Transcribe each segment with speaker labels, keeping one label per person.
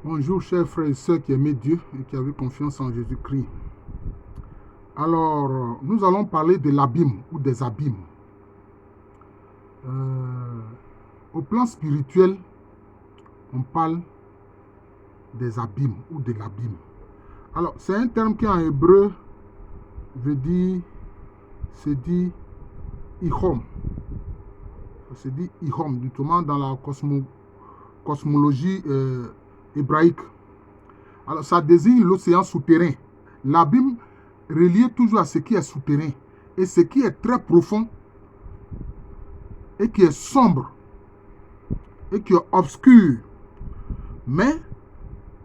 Speaker 1: Bonjour chers frères et sœurs qui aimaient Dieu et qui avaient confiance en Jésus-Christ. Alors, nous allons parler de l'abîme ou des abîmes. Au plan spirituel, on parle des abîmes ou de l'abîme. Alors, c'est un terme qui en hébreu se dit ihom. Ça se dit ihom, notamment dans la cosmologie hébraïque. Alors, ça désigne l'océan souterrain. L'abîme relié toujours à ce qui est souterrain et ce qui est très profond et qui est sombre et qui est obscur. Mais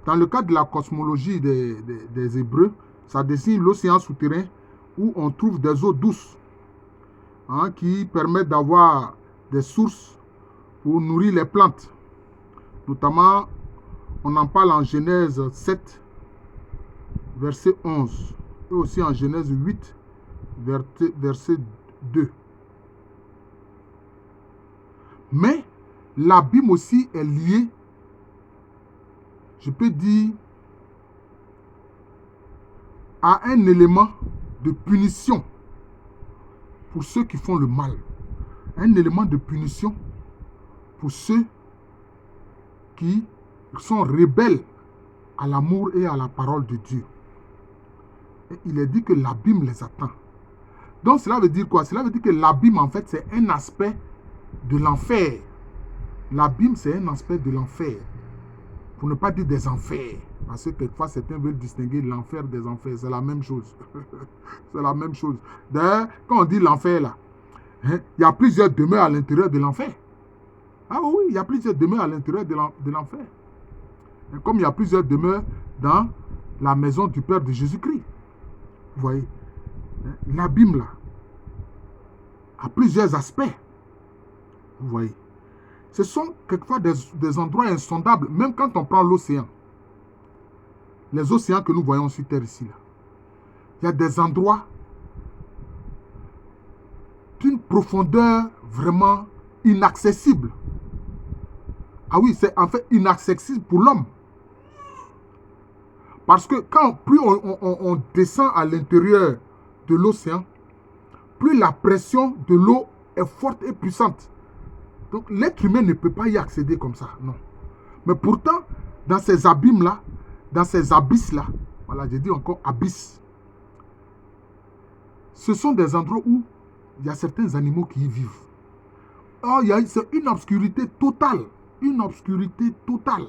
Speaker 1: dans le cas de la cosmologie des Hébreux, ça désigne l'océan souterrain où on trouve des eaux douces qui permettent d'avoir des sources pour nourrir les plantes. Notamment, on en parle en Genèse 7, verset 11, et aussi en Genèse 8, verset 2. Mais l'abîme aussi est lié, je peux dire, à un élément de punition pour ceux qui font le mal. Un élément de punition pour ceux qui sont rebelles à l'amour et à la parole de Dieu. Et il est dit que l'abîme les attend. Donc cela veut dire quoi? Cela veut dire que l'abîme, en fait, c'est un aspect de l'enfer. L'abîme, c'est un aspect de l'enfer. Pour ne pas dire des enfers. Parce que quelquefois, certains veulent distinguer l'enfer des enfers. C'est la même chose. C'est la même chose. D'ailleurs, quand on dit l'enfer, là, il y a plusieurs demeures à l'intérieur de l'enfer. Ah oui, il y a plusieurs demeures à l'intérieur de l'enfer. Comme il y a plusieurs demeures dans la maison du Père de Jésus-Christ. Vous voyez, l'abîme, là, a plusieurs aspects. Vous voyez. Ce sont quelquefois des endroits insondables, même quand on prend l'océan. Les océans que nous voyons sur Terre ici, là. Il y a des endroits d'une profondeur vraiment inaccessible. Ah oui, c'est en fait inaccessible pour l'homme. Parce que plus on descend à l'intérieur de l'océan, plus la pression de l'eau est forte et puissante. Donc l'être humain ne peut pas y accéder comme ça, non. Mais pourtant, dans ces abîmes-là, dans ces abysses-là, voilà, j'ai dit encore abysse, ce sont des endroits où il y a certains animaux qui y vivent. Or, c'est une obscurité totale. Une obscurité totale.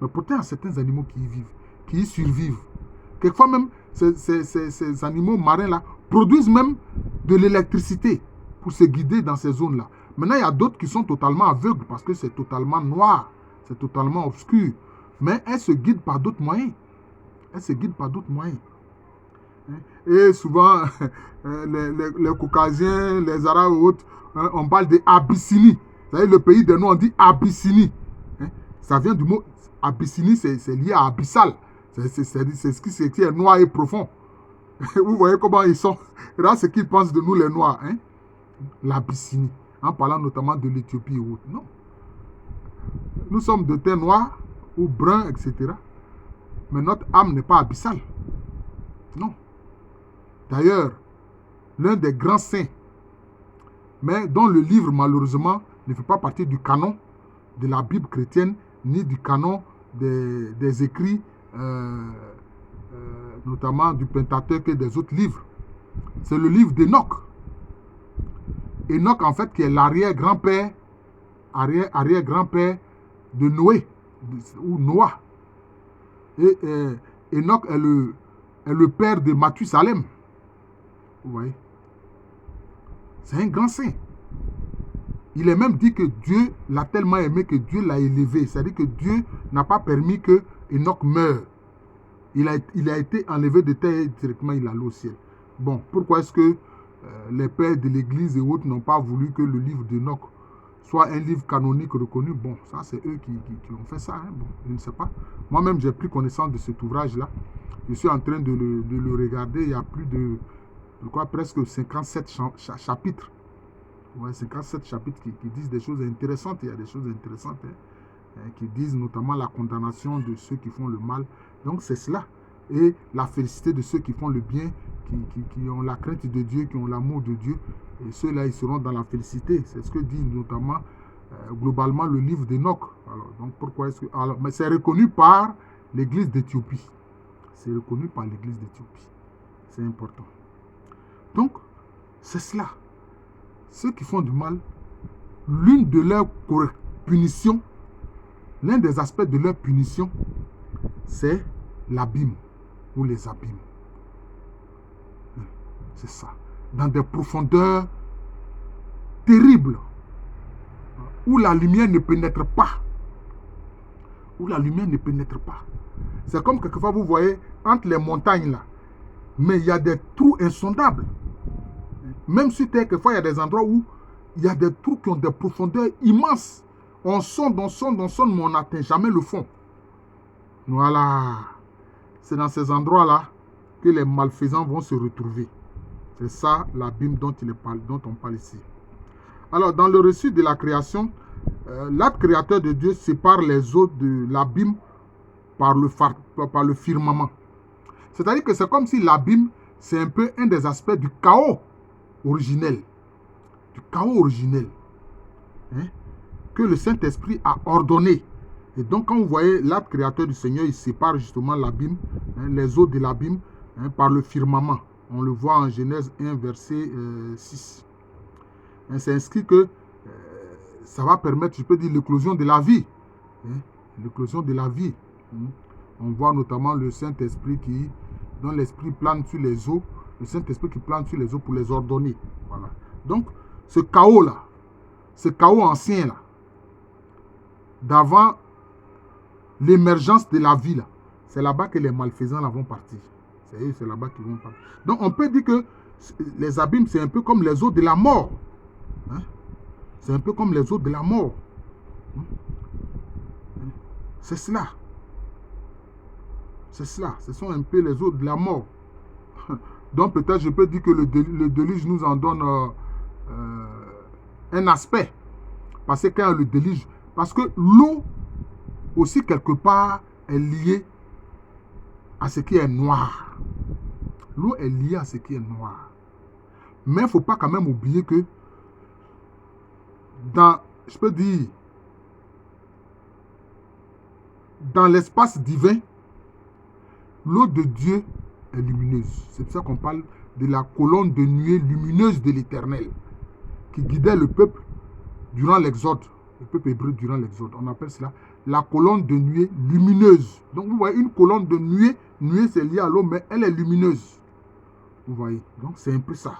Speaker 1: Mais pourtant, il y a certains animaux qui y vivent, qui y survivent. Quelquefois même, ces animaux marins-là produisent même de l'électricité pour se guider dans ces zones-là. Maintenant, il y a d'autres qui sont totalement aveugles parce que c'est totalement noir, c'est totalement obscur. Mais elles se guident par d'autres moyens. Elles se guident par d'autres moyens. Et souvent, les Caucasiens, les Arabes et autres, on parle d'Abyssinie. Vous savez, le pays des Noirs, on dit Abyssinie. Ça vient du mot Abyssinie, c'est lié à abyssal. C'est ce qui est noir et profond. Vous voyez comment ils sont. Là, ce qu'ils pensent de nous, les Noirs. L'Abyssinie. En parlant notamment de l'Éthiopie et autres. Non. Nous sommes de teint noir ou brun, etc. Mais notre âme n'est pas abyssale. Non. D'ailleurs, l'un des grands saints, mais dont le livre, malheureusement, ne fait pas partie du canon de la Bible chrétienne, ni du canon des écrits, notamment du Pentateuque et des autres livres. C'est le livre d'Enoch. Enoch, en fait, qui est l'arrière-grand-père, arrière-grand-père de Noé, ou Noah. Et Enoch est le père de Mathusalem. Vous voyez? C'est un grand saint. Il est même dit que Dieu l'a tellement aimé que Dieu l'a élevé. C'est-à-dire que Dieu n'a pas permis que Enoch meure. Il a été enlevé de terre et directement il allait au ciel. Bon, pourquoi est-ce que les pères de l'église et autres n'ont pas voulu que le livre d'Enoch soit un livre canonique reconnu? Bon, ça c'est eux qui ont fait ça. Bon, je ne sais pas. Moi-même j'ai pris connaissance de cet ouvrage-là. Je suis en train de le regarder. Il y a plus de presque 57 chapitres. Ouais, 57 chapitres qui disent des choses intéressantes. Il y a des choses intéressantes. qui disent notamment la condamnation de ceux qui font le mal. Donc c'est cela. Et la félicité de ceux qui font le bien, qui ont la crainte de Dieu, qui ont l'amour de Dieu. Et ceux-là, ils seront dans la félicité. C'est ce que dit notamment, globalement, le livre d'Enoch. Alors, donc pourquoi est-ce que... Alors, mais c'est reconnu par l'Église d'Éthiopie. C'est reconnu par l'Église d'Éthiopie. C'est important. Donc, c'est cela. Ceux qui font du mal, l'une de leurs punitions, l'un des aspects de leur punition, c'est l'abîme ou les abîmes. C'est ça. Dans des profondeurs terribles, où la lumière ne pénètre pas. Où la lumière ne pénètre pas. C'est comme quelquefois vous voyez entre les montagnes là, mais il y a des trous insondables. Même si quelquefois il y a des endroits où il y a des trous qui ont des profondeurs immenses. On sonde, mais on n'atteint jamais le fond. Voilà. C'est dans ces endroits-là que les malfaisants vont se retrouver. C'est ça l'abîme dont on parle ici. Alors, dans le récit de la création, l'acte créateur de Dieu sépare les eaux de l'abîme par le firmament. C'est-à-dire que c'est comme si l'abîme, c'est un peu un des aspects du chaos originel. Du chaos originel. Hein, que le Saint-Esprit a ordonné. Et donc, quand vous voyez l'acte créateur du Seigneur, il sépare justement l'abîme, les eaux de l'abîme, par le firmament. On le voit en Genèse 1, verset 6. C'est inscrit que ça va permettre, je peux dire, l'éclosion de la vie. L'éclosion de la vie. On voit notamment le Saint-Esprit dont l'Esprit plane sur les eaux, le Saint-Esprit qui plane sur les eaux pour les ordonner. Voilà. Donc, ce chaos-là, ce chaos ancien-là, d'avant l'émergence de la vie, là, c'est là-bas que les malfaisants là vont partir. C'est là-bas qu'ils vont partir. Donc, on peut dire que les abîmes, c'est un peu comme les eaux de la mort. C'est un peu comme les eaux de la mort. C'est cela. C'est cela. Ce sont un peu les eaux de la mort. Donc peut-être je peux dire que le déluge nous en donne un aspect. Parce que quand le déluge... Parce que l'eau, aussi quelque part, est liée à ce qui est noir. L'eau est liée à ce qui est noir. Mais il ne faut pas quand même oublier que je peux dire, dans l'espace divin, l'eau de Dieu est lumineuse. C'est pour ça qu'on parle de la colonne de nuée lumineuse de l'Éternel qui guidait le peuple durant l'Exode, le peuple hébreu durant l'Exode. On appelle cela la colonne de nuée lumineuse. Donc vous voyez une colonne de nuée, c'est lié à l'eau, mais elle est lumineuse. Vous voyez, donc c'est un peu ça.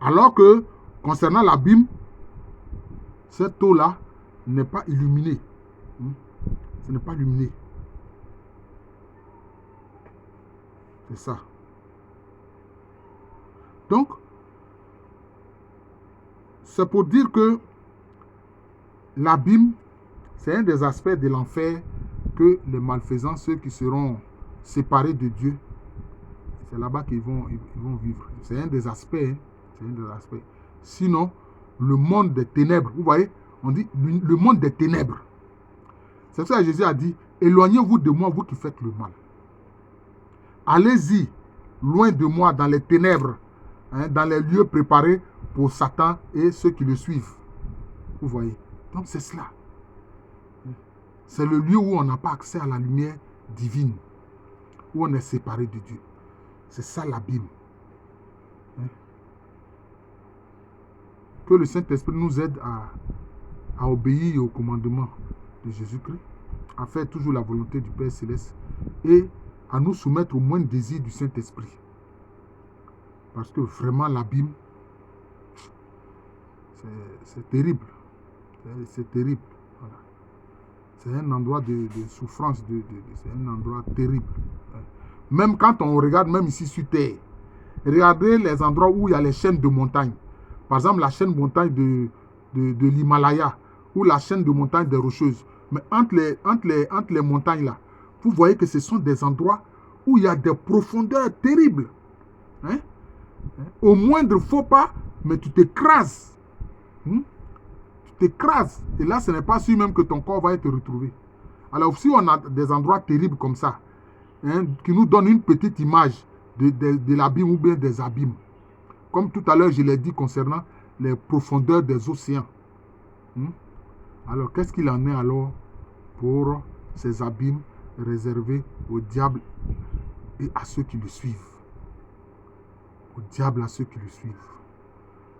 Speaker 1: Alors que concernant l'abîme, cette eau-là n'est pas illuminée. Ce n'est pas illuminé. C'est ça. Donc, c'est pour dire que l'abîme, c'est un des aspects de l'enfer que les malfaisants, ceux qui seront séparés de Dieu, c'est là-bas qu'ils vont vivre. C'est un des aspects. C'est un des aspects. Sinon, le monde des ténèbres, vous voyez, on dit le monde des ténèbres. C'est ça que Jésus a dit, éloignez-vous de moi, vous qui faites le mal. Allez-y, loin de moi, dans les ténèbres, dans les lieux préparés pour Satan et ceux qui le suivent. Vous voyez. Donc c'est cela. C'est le lieu où on n'a pas accès à la lumière divine, où on est séparé de Dieu. C'est ça l'abîme. Que le Saint-Esprit nous aide à obéir au commandement de Jésus-Christ, à faire toujours la volonté du Père Céleste et à nous soumettre au moindre désir du Saint-Esprit. Parce que vraiment l'abîme, c'est terrible. C'est terrible. Voilà. C'est un endroit de souffrance, c'est un endroit terrible. Même quand on regarde, même ici sur Terre, regardez les endroits où il y a les chaînes de montagnes. Par exemple, la chaîne de montagne de l'Himalaya ou la chaîne de montagne des Rocheuses. Mais entre les montagnes là, vous voyez que ce sont des endroits où il y a des profondeurs terribles. Au moindre faux pas, mais tu t'écrases. Tu t'écrase. Et là, ce n'est pas sûr même que ton corps va être retrouvé. Alors, si on a des endroits terribles comme ça, hein, qui nous donnent une petite image de l'abîme ou bien des abîmes. Comme tout à l'heure, je l'ai dit concernant les profondeurs des océans. Alors, qu'est-ce qu'il en est alors pour ces abîmes réservés au diable et à ceux qui le suivent? Au diable, à ceux qui le suivent.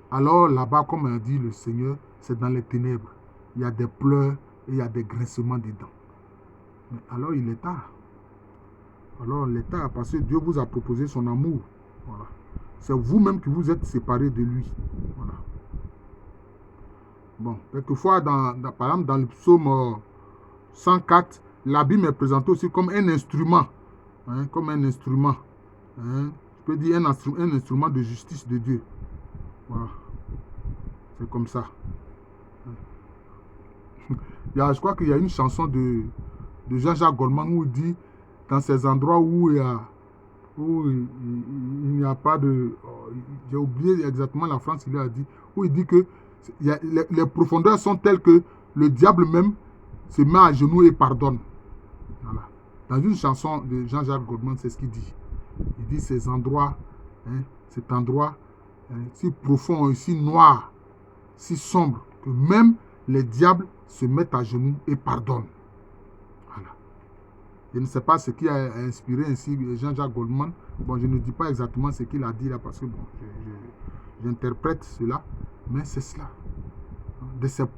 Speaker 1: Alors, là-bas, comme a dit le Seigneur, c'est dans les ténèbres. Il y a des pleurs et il y a des grincements des dents. Mais alors, il est tard. Alors, il est tard parce que Dieu vous a proposé son amour. Voilà. C'est vous-même qui vous êtes séparés de lui. Voilà. Bon, quelquefois, par exemple, dans le psaume 104, l'abîme est présenté aussi comme un instrument. Hein, comme un instrument. Hein, je peux dire un instrument de justice de Dieu. Voilà. C'est comme ça. Je crois qu'il y a une chanson de Jean-Jacques Goldman où il dit, dans ces endroits où il n'y a pas de... J'ai oublié exactement la phrase qu'il a dit, où il dit que les profondeurs sont telles que le diable même se met à genoux et pardonne. Voilà. Dans une chanson de Jean-Jacques Goldman, c'est ce qu'il dit. Il dit ces endroits, hein, cet endroit si profond et si noir, si sombre, que même les diables se mettent à genoux et pardonnent. Voilà. Je ne sais pas ce qui a inspiré ainsi Jean-Jacques Goldman. Bon, je ne dis pas exactement ce qu'il a dit là parce que bon, j'interprète cela, mais c'est cela.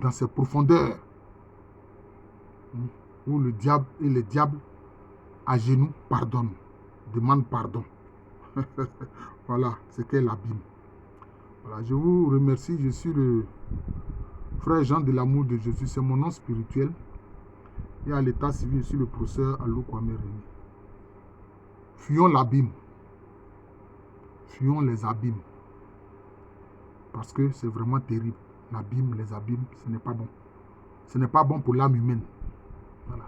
Speaker 1: Dans ces profondeurs où le diable et les diables à genoux pardonnent, demandent pardon. Voilà ce qu'est l'abîme. Voilà, je vous remercie. Je suis le frère Jean de l'amour de Jésus. C'est mon nom spirituel. Et à l'état civil, je suis le professeur Alou Kwame Rémy. Fuyons l'abîme. Fuyons les abîmes. Parce que c'est vraiment terrible. L'abîme, les abîmes, ce n'est pas bon. Ce n'est pas bon pour l'âme humaine. Voilà.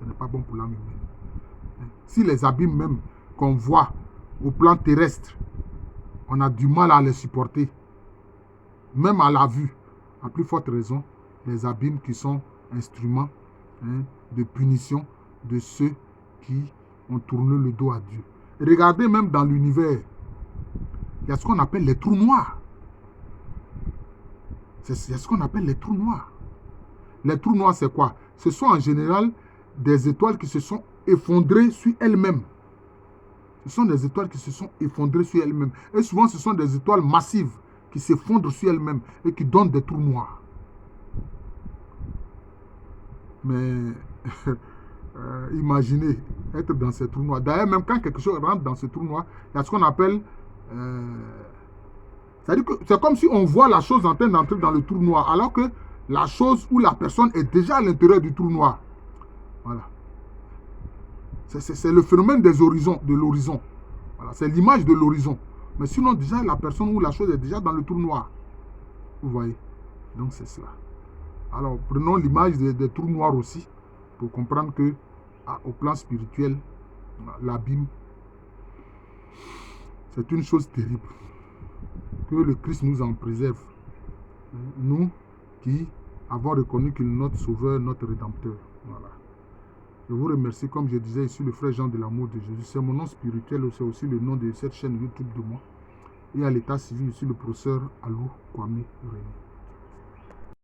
Speaker 1: Ce n'est pas bon pour l'âme humaine. Si les abîmes même qu'on voit au plan terrestre, on a du mal à les supporter, même à la vue, à plus forte raison, les abîmes qui sont instruments de punition de ceux qui ont tourné le dos à Dieu. Regardez même dans l'univers, il y a ce qu'on appelle les trous noirs. Il y a ce qu'on appelle les trous noirs. Les trous noirs, c'est quoi? Ce sont en général des étoiles qui se sont effondrées sur elles-mêmes. Ce sont des étoiles qui se sont effondrées sur elles-mêmes. Et souvent, ce sont des étoiles massives qui s'effondrent sur elles-mêmes et qui donnent des trous noirs. Mais imaginez être dans ces trous noirs. D'ailleurs, même quand quelque chose rentre dans ce trou noir, il y a ce qu'on appelle... c'est-à-dire que c'est comme si on voit la chose en train d'entrer dans le trou noir, alors que la chose ou la personne est déjà à l'intérieur du trou noir. Voilà. C'est le phénomène des horizons, de l'horizon. Voilà, c'est l'image de l'horizon. Mais sinon, déjà, la personne ou la chose est déjà dans le trou noir. Vous voyez? Donc, c'est cela. Alors, prenons l'image des trous noirs aussi, pour comprendre que, au plan spirituel, l'abîme, c'est une chose terrible. Que le Christ nous en préserve. Nous qui avons reconnu qu'il est notre sauveur, notre rédempteur. Voilà. Je vous remercie, comme je disais, je suis le frère Jean de l'amour de Jésus. C'est mon nom spirituel, c'est aussi le nom de cette chaîne YouTube de moi. Et à l'état civil, je suis le professeur Alou Kwame Rémy.